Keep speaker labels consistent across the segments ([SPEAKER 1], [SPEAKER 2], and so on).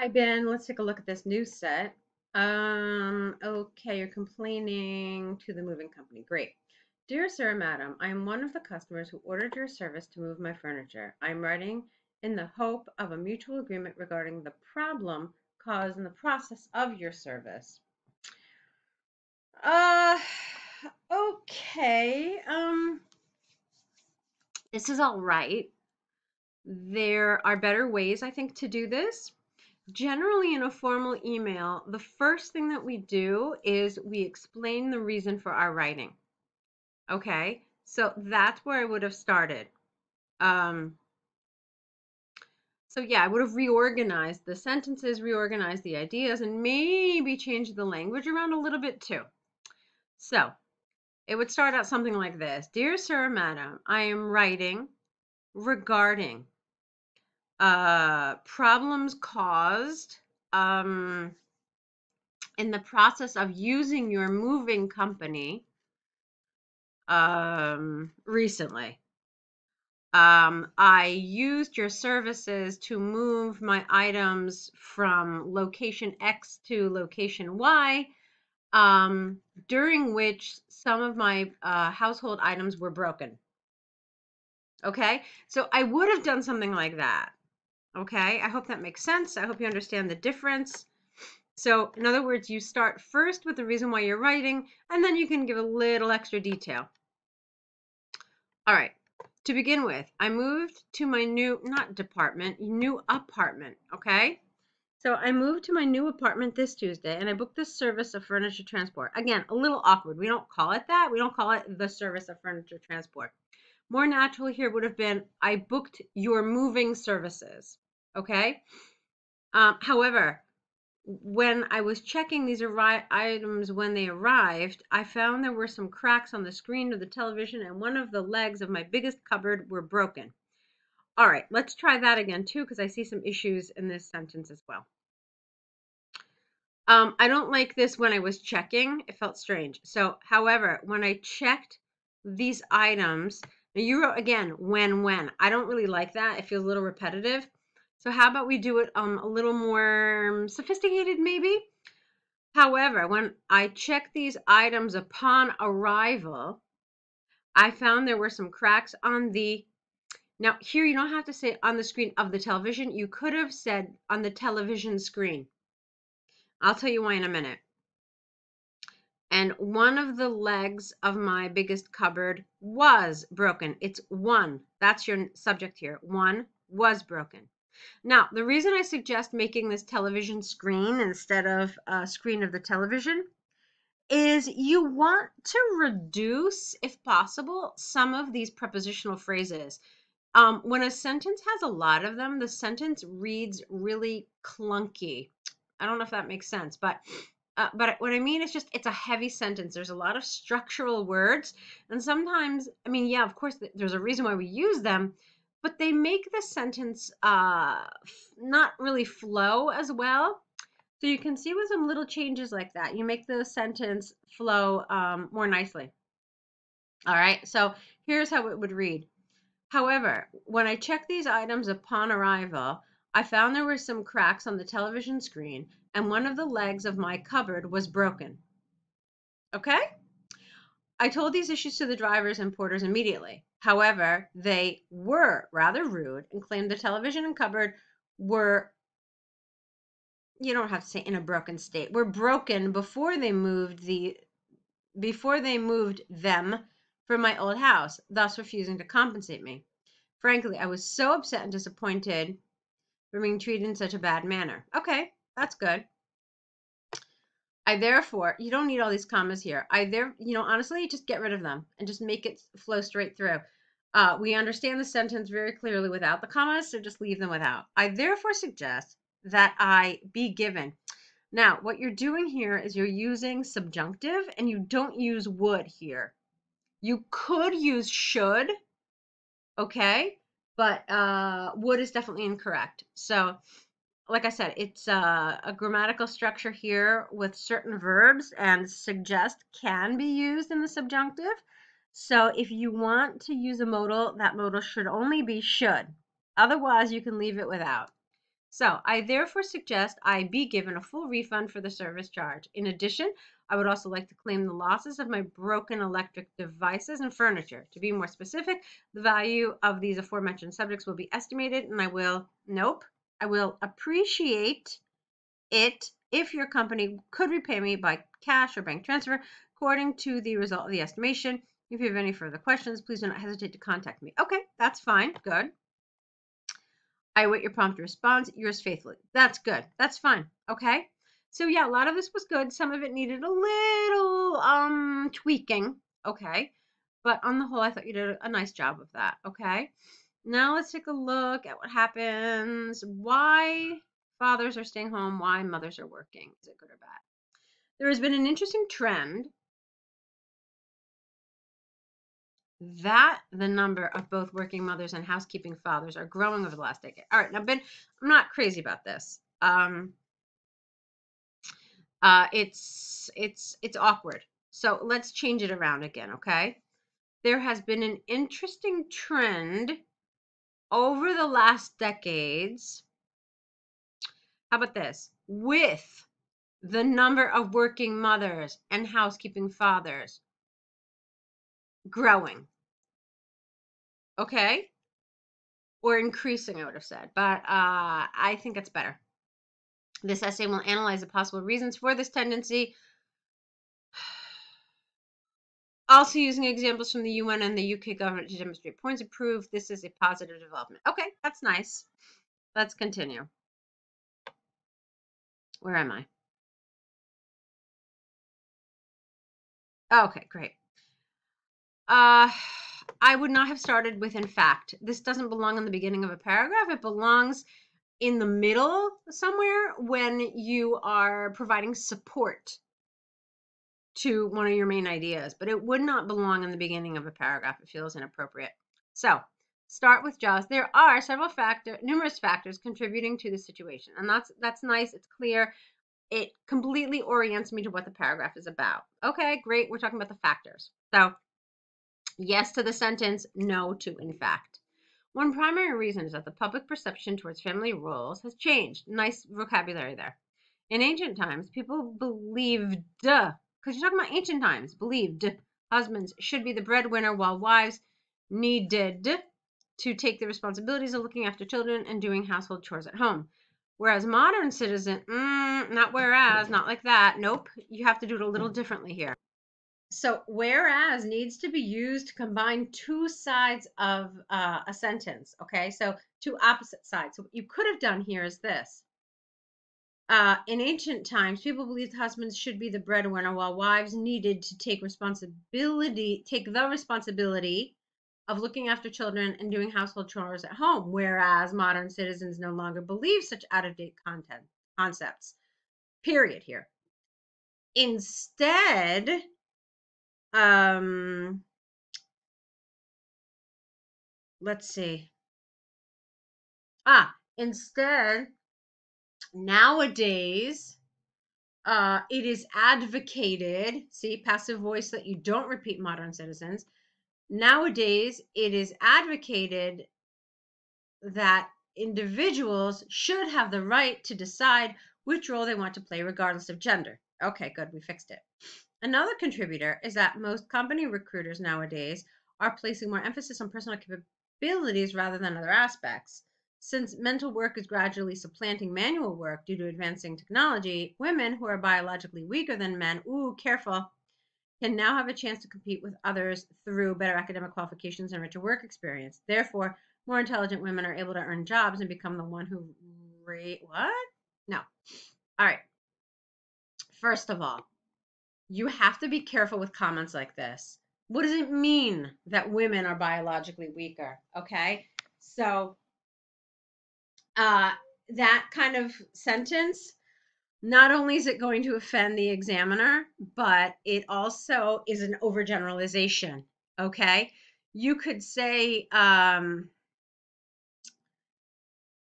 [SPEAKER 1] Hi Ben, let's take a look at this new set. Okay, you're complaining to the moving company. Great. Dear Sir, Madam, I am one of the customers who ordered your service to move my furniture. I'm writing in the hope of a mutual agreement regarding the problem caused in the process of your service. Uh, okay. This is all right. There are better ways, I think, to do this. Generally, in a formal email, the first thing that we do is we explain the reason for our writing. Okay, so that's where I would have started. Um, so yeah, I would have reorganized the sentences, reorganized the ideas, and maybe changed the language around a little bit too. So it would start out something like this. Dear Sir or Madam, I am writing regarding problems caused in the process of using your moving company recently. I used your services to move my items from location X to location Y, during which some of my household items were broken. Okay, so I would have done something like that. Okay, I hope that makes sense. I hope you understand the difference. So, in other words, you start first with the reason why you're writing, and then you can give a little extra detail. All right. To begin with, I moved to my new, not department, new apartment, okay? So I moved to my new apartment this Tuesday and I booked the service of furniture transport. Again, a little awkward. We don't call it that. We don't call it the service of furniture transport. More natural here would have been I booked your moving services, okay? However, when I was checking these items when they arrived, I found there were some cracks on the screen of the television and one of the legs of my biggest cupboard were broken. All right, let's try that again too, because I see some issues in this sentence as well. I don't like this when I was checking. It felt strange. So, however, when I checked these items, now you wrote again, when. I don't really like that. It feels a little repetitive. So how about we do it a little more sophisticated maybe? However, when I checked these items upon arrival, I found there were some cracks on the, now here you don't have to say on the screen of the television. You could have said on the television screen. I'll tell you why in a minute. And one of the legs of my biggest cupboard was broken. It's one. That's your subject here. One was broken. Now, the reason I suggest making this television screen instead of a screen of the television is you want to reduce, if possible, some of these prepositional phrases. When a sentence has a lot of them, the sentence reads really clunky. I don't know if that makes sense, but what I mean is just it's a heavy sentence. There's a lot of structural words, and sometimes, I mean, yeah, of course, there's a reason why we use them, but they make the sentence not really flow as well. So you can see with some little changes like that, you make the sentence flow more nicely. All right, so here's how it would read. However, when I checked these items upon arrival, I found there were some cracks on the television screen and one of the legs of my cupboard was broken. Okay? I told these issues to the drivers and porters immediately. However, they were rather rude and claimed the television and cupboard were, you don't have to say in a broken state, were broken before they moved them from my old house, thus refusing to compensate me. Frankly, I was so upset and disappointed for being treated in such a bad manner. Okay, that's good. I therefore, you don't need all these commas here. Honestly, just get rid of them and just make it flow straight through. We understand the sentence very clearly without the commas, so just leave them without. I therefore suggest that I be given. Now, what you're doing here is you're using subjunctive and you don't use would here. You could use should, okay? But would is definitely incorrect. So like I said, it's a grammatical structure here with certain verbs, and suggest can be used in the subjunctive. So if you want to use a modal, that modal should only be should. Otherwise, you can leave it without. So I therefore suggest I be given a full refund for the service charge. In addition, I would also like to claim the losses of my broken electric devices and furniture. To be more specific, the value of these aforementioned subjects will be estimated, and I will appreciate it if your company could repay me by cash or bank transfer according to the result of the estimation. If you have any further questions, please do not hesitate to contact me. Okay, that's fine. Good. I await your prompt response. Yours faithfully. That's good. That's fine. Okay. So yeah, a lot of this was good. Some of it needed a little tweaking. Okay. But on the whole, I thought you did a nice job of that. Okay. Now let's take a look at what happens. Why fathers are staying home, why mothers are working. Is it good or bad? There has been an interesting trend that the number of both working mothers and housekeeping fathers are growing over the last decade. All right, now Ben, I'm not crazy about this. It's awkward. So let's change it around again, okay? There has been an interesting trend over the last decades. How about this? With the number of working mothers and housekeeping fathers growing. Okay? Or increasing, I would have said. But I think it's better. This essay will analyze the possible reasons for this tendency, also using examples from the UN and the UK government to demonstrate points of proof this is a positive development. Okay, that's nice. Let's continue. Where am I? Okay, great. I would not have started with in fact. This doesn't belong in the beginning of a paragraph. It belongs in the middle somewhere when you are providing support to one of your main ideas, but it would not belong in the beginning of a paragraph. It feels inappropriate. So start with JAWS. There are numerous factors contributing to the situation, and that's nice. It's clear. It completely orients me to what the paragraph is about. Okay, great. We're talking about the factors. So yes to the sentence, no to in fact. One primary reason is that the public perception towards family roles has changed. Nice vocabulary there. In ancient times, people believed, because you're talking about ancient times, believed husbands should be the breadwinner while wives needed to take the responsibilities of looking after children and doing household chores at home. Whereas modern citizen, not whereas, not like that. Nope, you have to do it a little differently here. So whereas needs to be used to combine two sides of a sentence. Okay, so two opposite sides. So what you could have done here is this. In ancient times, people believed husbands should be the breadwinner while wives needed to take the responsibility of looking after children and doing household chores at home, whereas modern citizens no longer believe such out-of-date concepts. Period here. Instead, let's see. Instead, nowadays, it is advocated, see, passive voice that you don't repeat modern citizens. Nowadays, it is advocated that individuals should have the right to decide which role they want to play, regardless of gender. Okay, good, we fixed it. Another contributor is that most company recruiters nowadays are placing more emphasis on personal capabilities rather than other aspects. Since mental work is gradually supplanting manual work due to advancing technology, women who are biologically weaker than men, careful, can now have a chance to compete with others through better academic qualifications and richer work experience. Therefore, more intelligent women are able to earn jobs and become the one who what? No. All right. First of all, you have to be careful with comments like this. What does it mean that women are biologically weaker? Okay. So that kind of sentence, not only is it going to offend the examiner, but it also is an overgeneralization. Okay. You could say,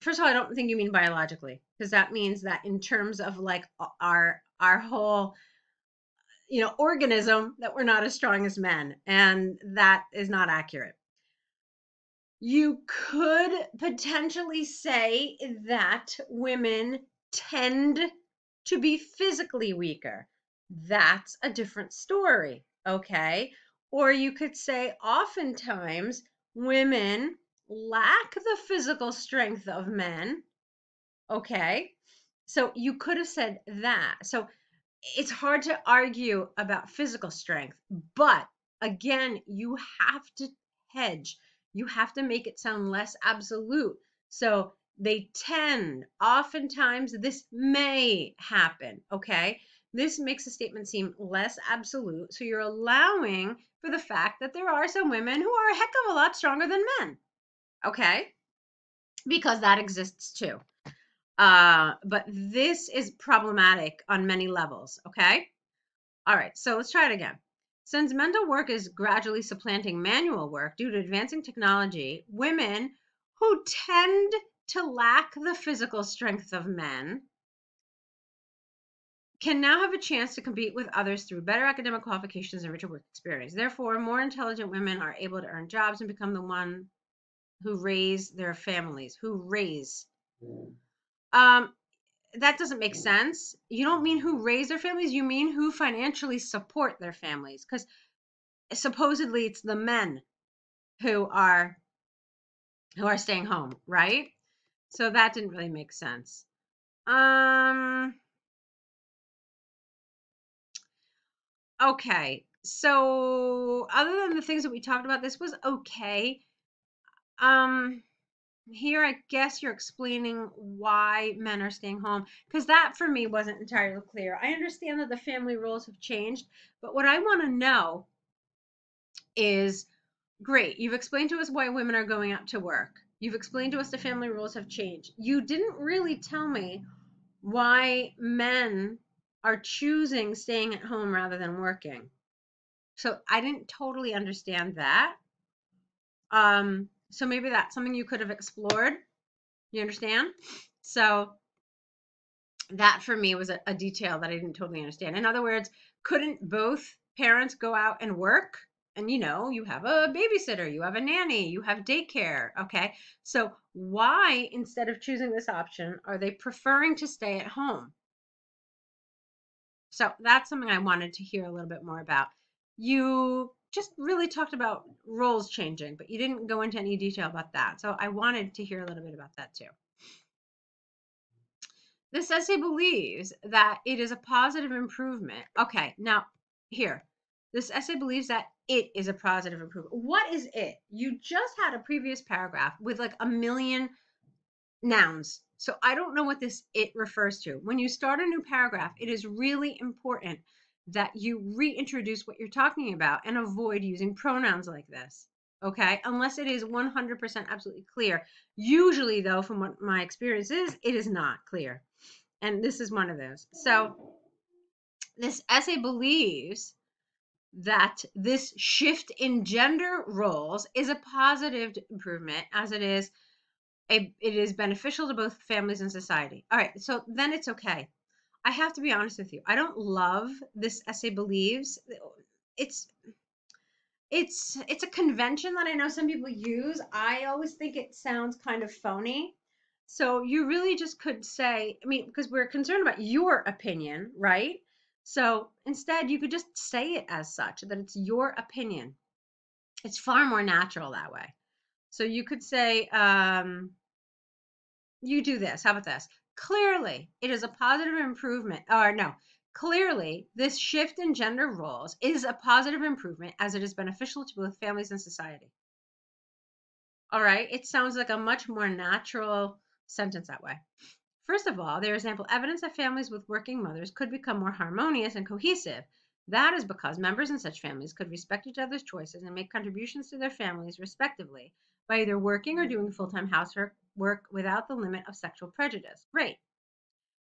[SPEAKER 1] first of all, I don't think you mean biologically, because that means that in terms of like our whole organism, that we're not as strong as men, and that is not accurate. You could potentially say that women tend to be physically weaker. That's a different story, okay? Or you could say oftentimes women lack the physical strength of men, okay? So you could have said that. So it's hard to argue about physical strength, but again, you have to hedge. You have to make it sound less absolute. So they tend, oftentimes, this may happen, okay? This makes the statement seem less absolute. So you're allowing for the fact that there are some women who are a heck of a lot stronger than men, okay? Because that exists too. But this is problematic on many levels, okay? All right, so let's try it again. Since mental work is gradually supplanting manual work due to advancing technology, women who tend to lack the physical strength of men can now have a chance to compete with others through better academic qualifications and richer work experience. Therefore, more intelligent women are able to earn jobs and become the one who raise their families, who raise. Um, that doesn't make sense. You don't mean who raise their families, you mean who financially support their families, because supposedly it's the men who are staying home, right? So that didn't really make sense. Okay. So other than the things that we talked about, this was okay. Here I guess you're explaining why men are staying home, because that for me wasn't entirely clear. I understand that the family roles have changed, but what I want to know is, great, you've explained to us why women are going out to work. You've explained to us the family rules have changed. You didn't really tell me why men are choosing staying at home rather than working. So I didn't totally understand that. So maybe that's something you could have explored. You understand? So that for me was a detail that I didn't totally understand. In other words, couldn't both parents go out and work? And you have a babysitter, you have a nanny, you have daycare. Okay. So why, instead of choosing this option, are they preferring to stay at home? So that's something I wanted to hear a little bit more about. You just really talked about roles changing, but you didn't go into any detail about that. So I wanted to hear a little bit about that too. This essay believes that it is a positive improvement. Okay, now here. This essay believes that it is a positive improvement. What is it? You just had a previous paragraph with like a million nouns. So I don't know what this it refers to. When you start a new paragraph, it is really important that you reintroduce what you're talking about and avoid using pronouns like this. Okay? Unless it is 100% absolutely clear. Usually, though, from what my experience is, it is not clear. And this is one of those. So this essay believes that this shift in gender roles is a positive improvement, as it is beneficial to both families and society. All right, so then it's okay. I have to be honest with you. I don't love this essay believes. It's it's a convention that I know some people use. I always think it sounds kind of phony. So you really just could say, I mean, because we're concerned about your opinion, right? So instead, you could just say it as such, that it's your opinion. It's far more natural that way. So you could say, you do this. How about this? Clearly, it is a positive improvement. Or no, clearly, this shift in gender roles is a positive improvement as it is beneficial to both families and society. All right, it sounds like a much more natural sentence that way. First of all, there is ample evidence that families with working mothers could become more harmonious and cohesive. That is because members in such families could respect each other's choices and make contributions to their families respectively by either working or doing full-time housework without the limit of sexual prejudice. Great.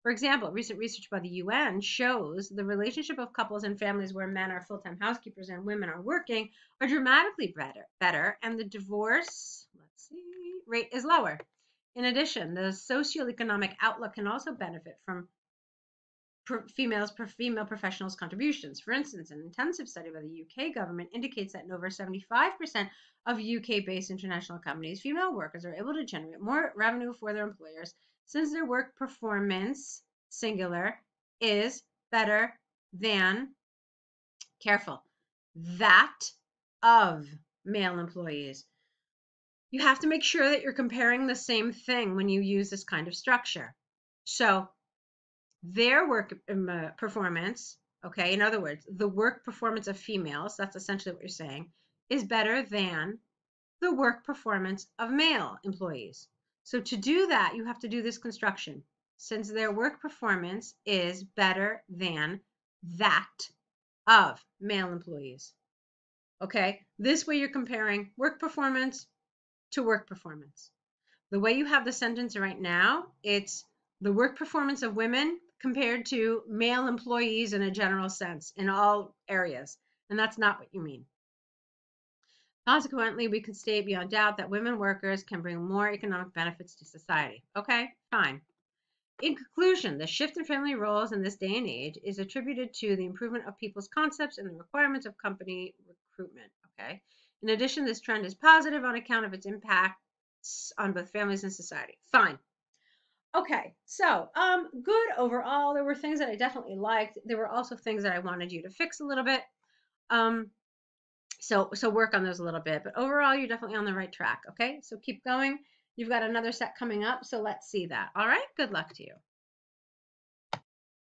[SPEAKER 1] For example, recent research by the UN shows the relationship of couples and families where men are full-time housekeepers and women are working are dramatically better, and the divorce, rate is lower. In addition, the socioeconomic outlook can also benefit from female professionals' contributions. For instance, an intensive study by the UK government indicates that in over 75% of UK-based international companies, female workers are able to generate more revenue for their employers since their work performance, singular, is better than, careful, that of male employees. You have to make sure that you're comparing the same thing when you use this kind of structure. So their work performance, okay, in other words, the work performance of females, that's essentially what you're saying, is better than the work performance of male employees. So to do that, you have to do this construction. Since their work performance is better than that of male employees. Okay, this way you're comparing work performance to work performance. The way you have the sentence right now, it's the work performance of women compared to male employees in a general sense in all areas. And that's not what you mean. Consequently, we could state beyond doubt that women workers can bring more economic benefits to society. Okay, fine. In conclusion, the shift in family roles in this day and age is attributed to the improvement of people's concepts and the requirements of company recruitment. Okay. In addition, this trend is positive on account of its impacts on both families and society. Fine. Okay, so good overall. There were things that I definitely liked. There were also things that I wanted you to fix a little bit. So work on those a little bit. But overall, you're definitely on the right track. Okay, so keep going. You've got another set coming up, so let's see that. All right, good luck to you.